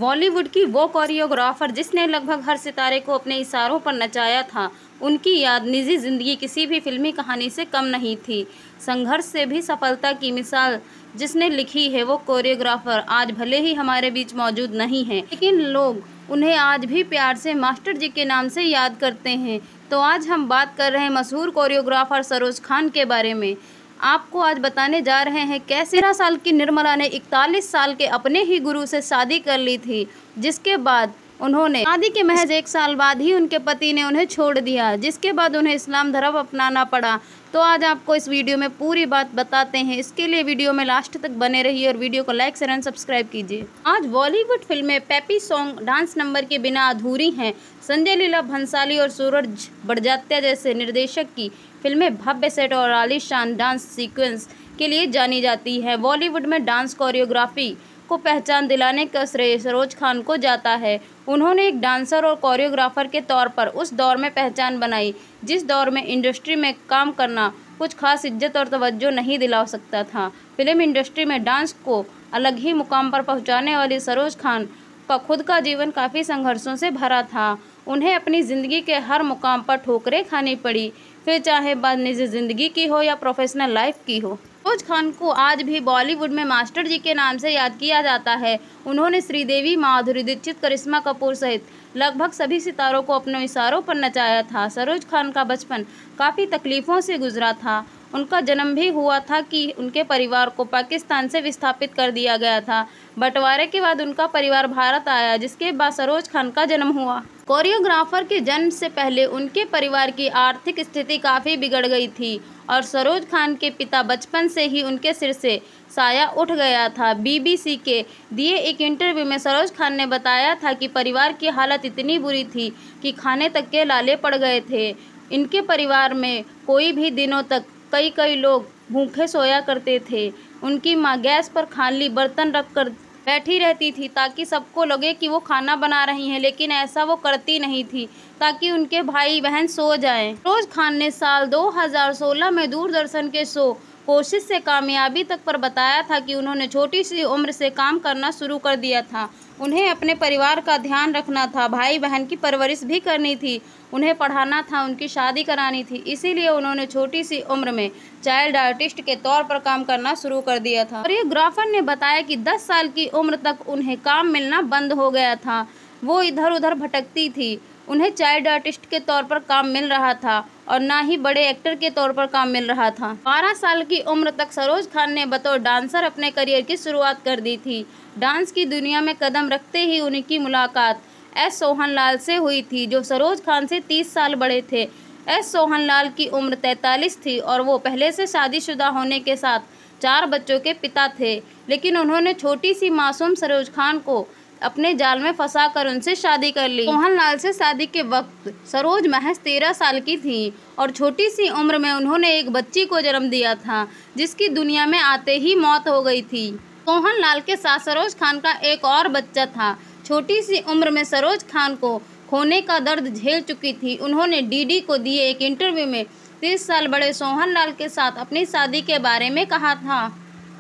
बॉलीवुड की वो कोरियोग्राफर जिसने लगभग हर सितारे को अपने इशारों पर नचाया था, उनकी याद निजी जिंदगी किसी भी फिल्मी कहानी से कम नहीं थी। संघर्ष से भी सफलता की मिसाल जिसने लिखी है वो कोरियोग्राफर आज भले ही हमारे बीच मौजूद नहीं है, लेकिन लोग उन्हें आज भी प्यार से मास्टर जी के नाम से याद करते हैं। तो आज हम बात कर रहे हैं मशहूर कोरियोग्राफर सरोज खान के बारे में। आपको आज बताने जा रहे हैं कैसे 13 साल की निर्मला ने 41 साल के अपने ही गुरु से शादी कर ली थी, जिसके बाद उन्होंने शादी के महज 1 साल बाद ही उनके पति ने उन्हें छोड़ दिया, जिसके बाद उन्हें इस्लाम धर्म अपनाना पड़ा। तो आज आपको इस वीडियो में पूरी बात बताते हैं। इसके लिए वीडियो में लास्ट तक बने रहिए और वीडियो को लाइक शेयर एंड सब्सक्राइब कीजिए। आज बॉलीवुड फिल्में पेपी सॉन्ग डांस नंबर के बिना अधूरी हैं। संजय लीला भंसाली और सूरज बड़जात्या जैसे निर्देशक की फिल्में भव्य सेट और आलीशान डांस सीक्वेंस के लिए जानी जाती है। बॉलीवुड में डांस कोरियोग्राफी को पहचान दिलाने का श्रेय सरोज खान को जाता है। उन्होंने एक डांसर और कोरियोग्राफर के तौर पर उस दौर में पहचान बनाई जिस दौर में इंडस्ट्री में काम करना कुछ खास इज्जत और तवज्जो नहीं दिला सकता था। फिल्म इंडस्ट्री में डांस को अलग ही मुकाम पर पहुंचाने वाली सरोज खान का खुद का जीवन काफ़ी संघर्षों से भरा था। उन्हें अपनी ज़िंदगी के हर मुकाम पर ठोकरें खानी पड़ी, फिर चाहे बात निजी ज़िंदगी की हो या प्रोफेशनल लाइफ की हो। सरोज खान को आज भी बॉलीवुड में मास्टर जी के नाम से याद किया जाता है। उन्होंने श्रीदेवी, माधुरी दीक्षित, करिश्मा कपूर सहित लगभग सभी सितारों को अपने इशारों पर नचाया था। सरोज खान का बचपन काफ़ी तकलीफ़ों से गुजरा था। उनका जन्म भी हुआ था कि उनके परिवार को पाकिस्तान से विस्थापित कर दिया गया था। बंटवारे के बाद उनका परिवार भारत आया, जिसके बाद सरोज खान का जन्म हुआ। कोरियोग्राफर के जन्म से पहले उनके परिवार की आर्थिक स्थिति काफ़ी बिगड़ गई थी और सरोज खान के पिता बचपन से ही उनके सिर से साया उठ गया था। बीबीसी के दिए एक इंटरव्यू में सरोज खान ने बताया था कि परिवार की हालत इतनी बुरी थी कि खाने तक के लाले पड़ गए थे। इनके परिवार में कोई भी दिनों तक कई लोग भूखे सोया करते थे। उनकी माँ गैस पर खाली बर्तन रखकर बैठी रहती थी ताकि सबको लगे कि वो खाना बना रही हैं, लेकिन ऐसा वो करती नहीं थी ताकि उनके भाई बहन सो जाएं। सरोज खान ने साल 2016 में दूरदर्शन के शो कोशिश से कामयाबी तक पर बताया था कि उन्होंने छोटी सी उम्र से काम करना शुरू कर दिया था। उन्हें अपने परिवार का ध्यान रखना था, भाई बहन की परवरिश भी करनी थी, उन्हें पढ़ाना था, उनकी शादी करानी थी। इसीलिए उन्होंने छोटी सी उम्र में चाइल्ड आर्टिस्ट के तौर पर काम करना शुरू कर दिया था। कोरियोग्राफर ने बताया कि 10 साल की उम्र तक उन्हें काम मिलना बंद हो गया था। वो इधर उधर भटकती थी। उन्हें चाइल्ड आर्टिस्ट के तौर पर काम मिल रहा था और ना ही बड़े एक्टर के तौर पर काम मिल रहा था। 12 साल की उम्र तक सरोज खान ने बतौर डांसर अपने करियर की शुरुआत कर दी थी। डांस की दुनिया में कदम रखते ही उनकी मुलाकात एस सोहन लाल से हुई थी, जो सरोज खान से 30 साल बड़े थे। एस सोहन लाल की उम्र 43 थी और वो पहले से शादीशुदा होने के साथ 4 बच्चों के पिता थे, लेकिन उन्होंने छोटी सी मासूम सरोज खान को अपने जाल में फंसाकर उनसे शादी कर ली। सोहन लाल से शादी के वक्त सरोज महज 13 साल की थी और छोटी सी उम्र में उन्होंने एक बच्ची को जन्म दिया था, जिसकी दुनिया में आते ही मौत हो गई थी। सोहन लाल के साथ सरोज खान का एक और बच्चा था। छोटी सी उम्र में सरोज खान को खोने का दर्द झेल चुकी थी। उन्होंने डीडी को दिए एक इंटरव्यू में 30 साल बड़े सोहन लाल के साथ अपनी शादी के बारे में कहा था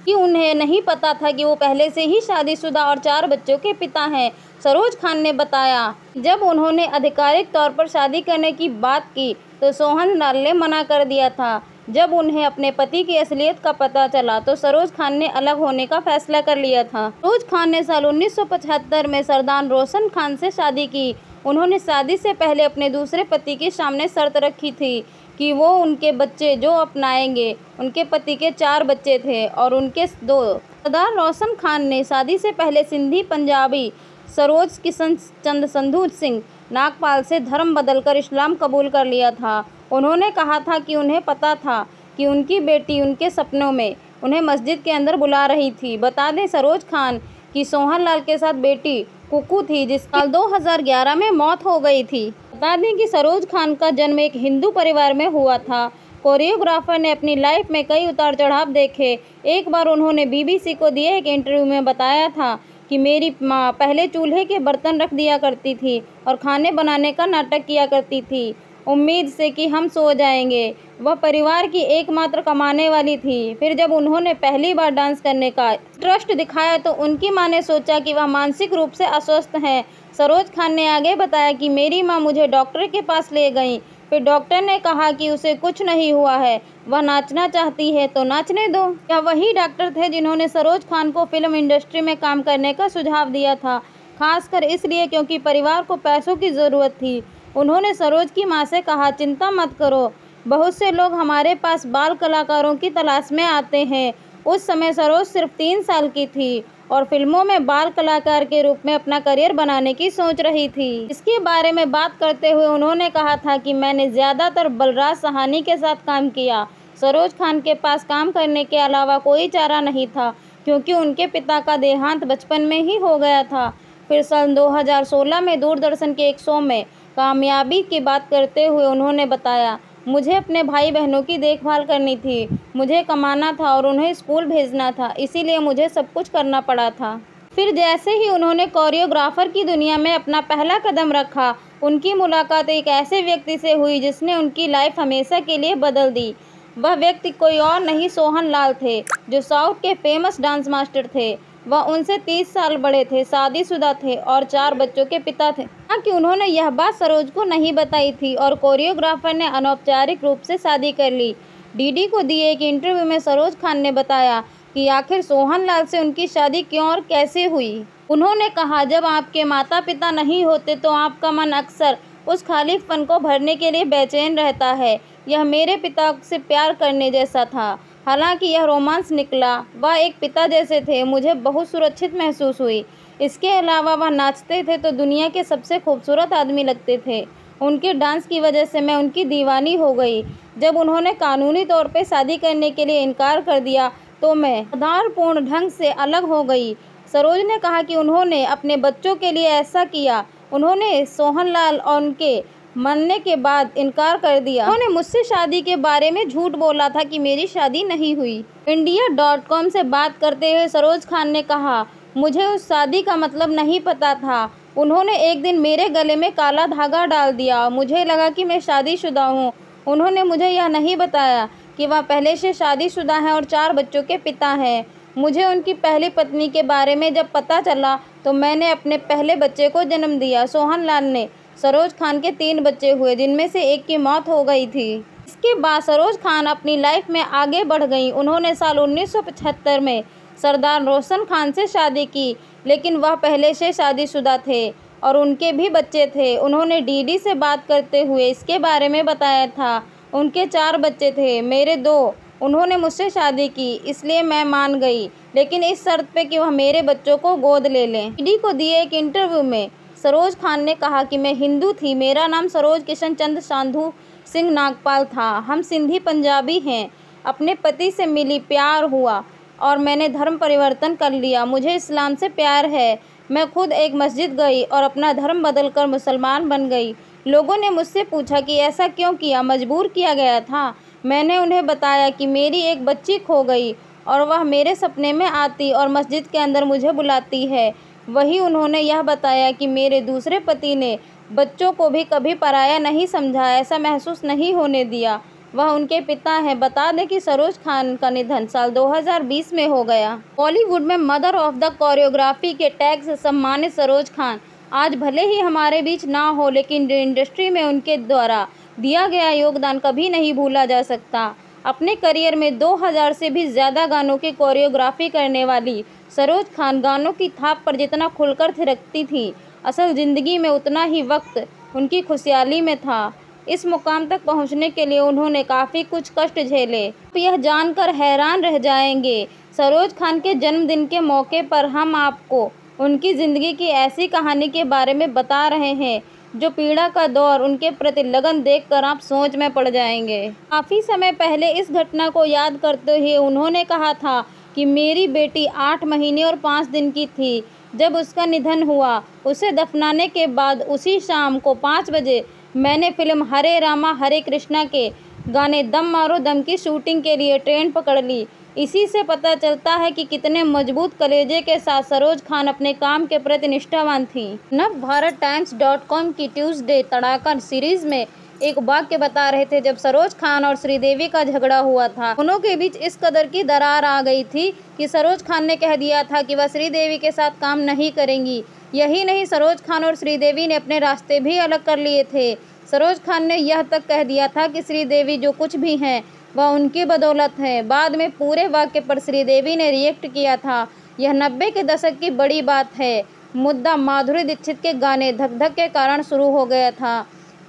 कि उन्हें नहीं पता था कि वो पहले से ही शादीशुदा और 4 बच्चों के पिता हैं। सरोज खान ने बताया, जब उन्होंने आधिकारिक तौर पर शादी करने की बात की तो सोहन लाल ने मना कर दिया था। जब उन्हें अपने पति की असलियत का पता चला तो सरोज खान ने अलग होने का फैसला कर लिया था। सरोज खान ने साल 1975 में सरदार रोशन खान से शादी की। उन्होंने शादी से पहले अपने दूसरे पति के सामने शर्त रखी थी कि वो उनके बच्चे जो अपनाएंगे। उनके पति के 4 बच्चे थे और उनके 2। सरदार रोशन खान ने शादी से पहले सिंधी पंजाबी सरोज किशन चंद संधू सिंह नागपाल से धर्म बदलकर इस्लाम कबूल कर लिया था। उन्होंने कहा था कि उन्हें पता था कि उनकी बेटी उनके सपनों में उन्हें मस्जिद के अंदर बुला रही थी। बता दें, सरोज खान की सोहन लाल के साथ बेटी कुकू थी, जिस साल 2011 में मौत हो गई थी। बता दें कि सरोज खान का जन्म एक हिंदू परिवार में हुआ था। कोरियोग्राफर ने अपनी लाइफ में कई उतार चढ़ाव देखे। एक बार उन्होंने बीबीसी को दिए एक इंटरव्यू में बताया था कि मेरी माँ पहले चूल्हे के बर्तन रख दिया करती थी और खाने बनाने का नाटक किया करती थी। उम्मीद से कि हम सो जाएंगे। वह परिवार की एकमात्र कमाने वाली थी। फिर जब उन्होंने पहली बार डांस करने का इंटरेस्ट दिखाया तो उनकी मां ने सोचा कि वह मानसिक रूप से अस्वस्थ हैं। सरोज खान ने आगे बताया कि मेरी मां मुझे डॉक्टर के पास ले गई। फिर डॉक्टर ने कहा कि उसे कुछ नहीं हुआ है, वह नाचना चाहती है तो नाचने दो। यह वही डॉक्टर थे जिन्होंने सरोज खान को फिल्म इंडस्ट्री में काम करने का सुझाव दिया था, खासकर इसलिए क्योंकि परिवार को पैसों की ज़रूरत थी। उन्होंने सरोज की मां से कहा, चिंता मत करो, बहुत से लोग हमारे पास बाल कलाकारों की तलाश में आते हैं। उस समय सरोज सिर्फ 3 साल की थी और फिल्मों में बाल कलाकार के रूप में अपना करियर बनाने की सोच रही थी। इसके बारे में बात करते हुए उन्होंने कहा था कि मैंने ज़्यादातर बलराज साहनी के साथ काम किया। सरोज खान के पास काम करने के अलावा कोई चारा नहीं था क्योंकि उनके पिता का देहांत बचपन में ही हो गया था। फिर सन 2016 में दूरदर्शन के एक शो में कामयाबी की बात करते हुए उन्होंने बताया, मुझे अपने भाई बहनों की देखभाल करनी थी, मुझे कमाना था और उन्हें स्कूल भेजना था, इसीलिए मुझे सब कुछ करना पड़ा था। फिर जैसे ही उन्होंने कोरियोग्राफर की दुनिया में अपना पहला कदम रखा, उनकी मुलाकात एक ऐसे व्यक्ति से हुई जिसने उनकी लाइफ हमेशा के लिए बदल दी। वह व्यक्ति कोई और नहीं सोहन लाल थे, जो साउथ के फेमस डांस मास्टर थे। वह उनसे 30 साल बड़े थे, शादीशुदा थे और 4 बच्चों के पिता थे। हालांकि उन्होंने यह बात सरोज को नहीं बताई थी और कोरियोग्राफर ने अनौपचारिक रूप से शादी कर ली। डीडी को दिए एक इंटरव्यू में सरोज खान ने बताया कि आखिर सोहन लाल से उनकी शादी क्यों और कैसे हुई। उन्होंने कहा, जब आपके माता पिता नहीं होते तो आपका मन अक्सर उस खालीपन को भरने के लिए बेचैन रहता है। यह मेरे पिता से प्यार करने जैसा था। हालांकि यह रोमांस निकला, वह एक पिता जैसे थे, मुझे बहुत सुरक्षित महसूस हुई। इसके अलावा वह नाचते थे तो दुनिया के सबसे खूबसूरत आदमी लगते थे। उनके डांस की वजह से मैं उनकी दीवानी हो गई। जब उन्होंने कानूनी तौर पे शादी करने के लिए इनकार कर दिया तो मैं आधारपूर्ण ढंग से अलग हो गई। सरोज ने कहा कि उन्होंने अपने बच्चों के लिए ऐसा किया। उन्होंने सोहन लाल और उनके मरने के बाद इनकार कर दिया। उन्होंने मुझसे शादी के बारे में झूठ बोला था कि मेरी शादी नहीं हुई। India.com से बात करते हुए सरोज खान ने कहा, मुझे उस शादी का मतलब नहीं पता था। उन्होंने एक दिन मेरे गले में काला धागा डाल दिया। मुझे लगा कि मैं शादीशुदा हूँ। उन्होंने मुझे यह नहीं बताया कि वह पहले से शादीशुदा हैं और 4 बच्चों के पिता हैं। मुझे उनकी पहली पत्नी के बारे में जब पता चला तो मैंने अपने पहले बच्चे को जन्म दिया। सोहन लाल ने सरोज खान के 3 बच्चे हुए, जिनमें से एक की मौत हो गई थी। इसके बाद सरोज खान अपनी लाइफ में आगे बढ़ गई। उन्होंने साल 1975 में सरदार रोशन खान से शादी की, लेकिन वह पहले से शादीशुदा थे और उनके भी बच्चे थे। उन्होंने डीडी से बात करते हुए इसके बारे में बताया था। उनके 4 बच्चे थे, मेरे 2। उन्होंने मुझसे शादी की, इसलिए मैं मान गई, लेकिन इस शर्त पे कि वह मेरे बच्चों को गोद ले लें। डीडी को दिए एक इंटरव्यू में सरोज खान ने कहा कि मैं हिंदू थी, मेरा नाम सरोज किशन चंद साधु सिंह नागपाल था। हम सिंधी पंजाबी हैं। अपने पति से मिली, प्यार हुआ और मैंने धर्म परिवर्तन कर लिया। मुझे इस्लाम से प्यार है। मैं खुद एक मस्जिद गई और अपना धर्म बदलकर मुसलमान बन गई। लोगों ने मुझसे पूछा कि ऐसा क्यों किया, मजबूर किया गया था। मैंने उन्हें बताया कि मेरी एक बच्ची खो गई और वह मेरे सपने में आती और मस्जिद के अंदर मुझे बुलाती है। वही उन्होंने यह बताया कि मेरे दूसरे पति ने बच्चों को भी कभी पराया नहीं समझा, ऐसा महसूस नहीं होने दिया। वह उनके पिता हैं। बता दें कि सरोज खान का निधन साल 2020 में हो गया। बॉलीवुड में मदर ऑफ द कोरियोग्राफी के टैग से सम्मानित सरोज खान आज भले ही हमारे बीच ना हो, लेकिन इंडस्ट्री में उनके द्वारा दिया गया योगदान कभी नहीं भूला जा सकता। अपने करियर में 2000 से भी ज़्यादा गानों की कोरियोग्राफी करने वाली सरोज खान गानों की थाप पर जितना खुलकर थिरकती थी, असल ज़िंदगी में उतना ही वक्त उनकी खुशहाली में था। इस मुकाम तक पहुंचने के लिए उन्होंने काफ़ी कुछ कष्ट झेले। आप यह जानकर हैरान रह जाएंगे, सरोज खान के जन्मदिन के मौके पर हम आपको उनकी ज़िंदगी की ऐसी कहानी के बारे में बता रहे हैं जो पीड़ा का दौर, उनके प्रति लगन देखकर आप सोच में पड़ जाएंगे। काफ़ी समय पहले इस घटना को याद करते हुए उन्होंने कहा था कि मेरी बेटी 8 महीने और 5 दिन की थी जब उसका निधन हुआ। उसे दफनाने के बाद उसी शाम को 5 बजे मैंने फिल्म हरे रामा हरे कृष्णा के गाने दम मारो दम की शूटिंग के लिए ट्रेन पकड़ ली। इसी से पता चलता है कि कितने मजबूत कलेजे के साथ सरोज खान अपने काम के प्रति निष्ठावान थी। नव भारत टाइम्स .com की ट्यूसडे तड़ाका सीरीज में एक वाक्य बता रहे थे जब सरोज खान और श्रीदेवी का झगड़ा हुआ था। दोनों के बीच इस कदर की दरार आ गई थी कि सरोज खान ने कह दिया था कि वह श्रीदेवी के साथ काम नहीं करेंगी। यही नहीं, सरोज खान और श्रीदेवी ने अपने रास्ते भी अलग कर लिए थे। सरोज खान ने यह तक कह दिया था कि श्रीदेवी जो कुछ भी हैं वह उनकी बदौलत है। बाद में पूरे वाक्य पर श्रीदेवी ने रिएक्ट किया था। यह 90 के दशक की बड़ी बात है। मुद्दा माधुरी दीक्षित के गाने धक धक के कारण शुरू हो गया था।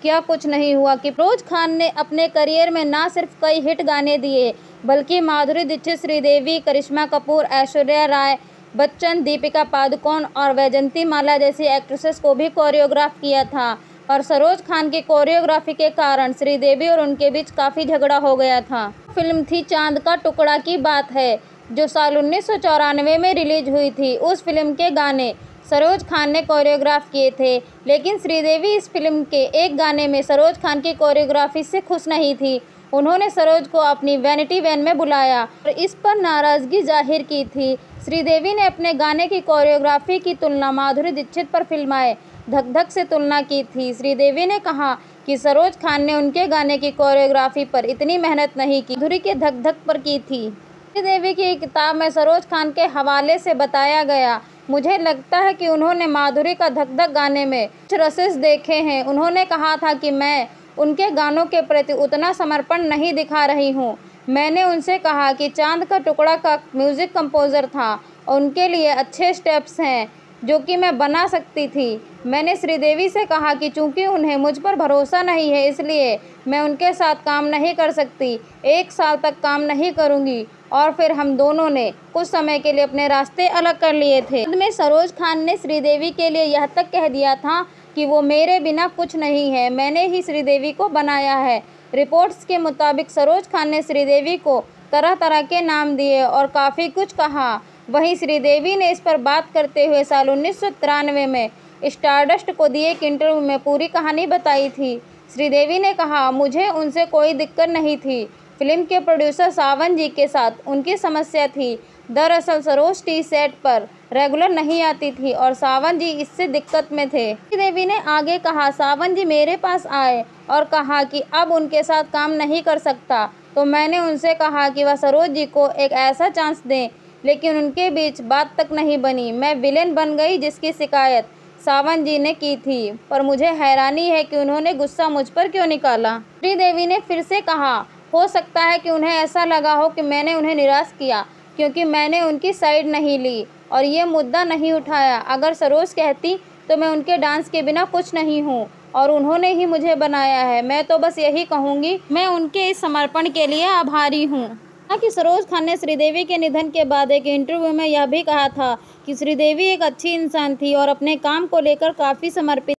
क्या कुछ नहीं हुआ कि सरोज खान ने अपने करियर में ना सिर्फ कई हिट गाने दिए बल्कि माधुरी दीक्षित, श्रीदेवी, करिश्मा कपूर, ऐश्वर्या राय बच्चन, दीपिका पादुकोण और वैजंती माला जैसी एक्ट्रेसेस को भी कोरियोग्राफ किया था। और सरोज खान की कोरियोग्राफी के कारण श्रीदेवी और उनके बीच काफ़ी झगड़ा हो गया था। फिल्म थी चांद का टुकड़ा की बात है, जो साल 1994 में रिलीज हुई थी। उस फिल्म के गाने सरोज खान ने कोरियोग्राफ किए थे, लेकिन श्रीदेवी इस फिल्म के एक गाने में सरोज खान की कोरियोग्राफी से खुश नहीं थी। उन्होंने सरोज को अपनी वैनिटी वैन में बुलाया और इस पर नाराज़गी जाहिर की थी। श्रीदेवी ने अपने गाने की कोरियोग्राफी की तुलना माधुरी दीक्षित पर फिल्माए धक धक से तुलना की थी। श्रीदेवी ने कहा कि सरोज खान ने उनके गाने की कोरियोग्राफी पर इतनी मेहनत नहीं की, माधुरी के धक धक पर की थी। श्रीदेवी की किताब में सरोज खान के हवाले से बताया गया, मुझे लगता है कि उन्होंने माधुरी का धक धक गाने में कुछ रसेस देखे हैं। उन्होंने कहा था कि मैं उनके गानों के प्रति उतना समर्पण नहीं दिखा रही हूँ। मैंने उनसे कहा कि चांद का टुकड़ा का म्यूज़िक कंपोज़र था और उनके लिए अच्छे स्टेप्स हैं जो कि मैं बना सकती थी। मैंने श्रीदेवी से कहा कि चूंकि उन्हें मुझ पर भरोसा नहीं है इसलिए मैं उनके साथ काम नहीं कर सकती, 1 साल तक काम नहीं करूंगी। और फिर हम दोनों ने कुछ समय के लिए अपने रास्ते अलग कर लिए थे। बाद में सरोज खान ने श्रीदेवी के लिए यह तक कह दिया था कि वो मेरे बिना कुछ नहीं है, मैंने ही श्रीदेवी को बनाया है। रिपोर्ट्स के मुताबिक सरोज खान ने श्रीदेवी को तरह तरह के नाम दिए और काफ़ी कुछ कहा। वहीं श्रीदेवी ने इस पर बात करते हुए साल 1993 में स्टारडस्ट को दिए एक इंटरव्यू में पूरी कहानी बताई थी। श्रीदेवी ने कहा, मुझे उनसे कोई दिक्कत नहीं थी, फिल्म के प्रोड्यूसर सावन जी के साथ उनकी समस्या थी। दरअसल सरोज टी सेट पर रेगुलर नहीं आती थी और सावन जी इससे दिक्कत में थे। श्रीदेवी ने आगे कहा, सावन जी मेरे पास आए और कहा कि अब उनके साथ काम नहीं कर सकता, तो मैंने उनसे कहा कि वह सरोज जी को एक ऐसा चांस दें, लेकिन उनके बीच बात तक नहीं बनी। मैं विलेन बन गई जिसकी शिकायत सावन जी ने की थी, पर मुझे हैरानी है कि उन्होंने गुस्सा मुझ पर क्यों निकाला। श्रीदेवी ने फिर से कहा, हो सकता है कि उन्हें ऐसा लगा हो कि मैंने उन्हें निराश किया क्योंकि मैंने उनकी साइड नहीं ली और ये मुद्दा नहीं उठाया। अगर सरोज कहती तो मैं उनके डांस के बिना कुछ नहीं हूँ और उन्होंने ही मुझे बनाया है। मैं तो बस यही कहूँगी, मैं उनके इस समर्पण के लिए आभारी हूँ। कि सरोज खान ने श्रीदेवी के निधन के बाद एक इंटरव्यू में यह भी कहा था कि श्रीदेवी एक अच्छी इंसान थी और अपने काम को लेकर काफ़ी समर्पित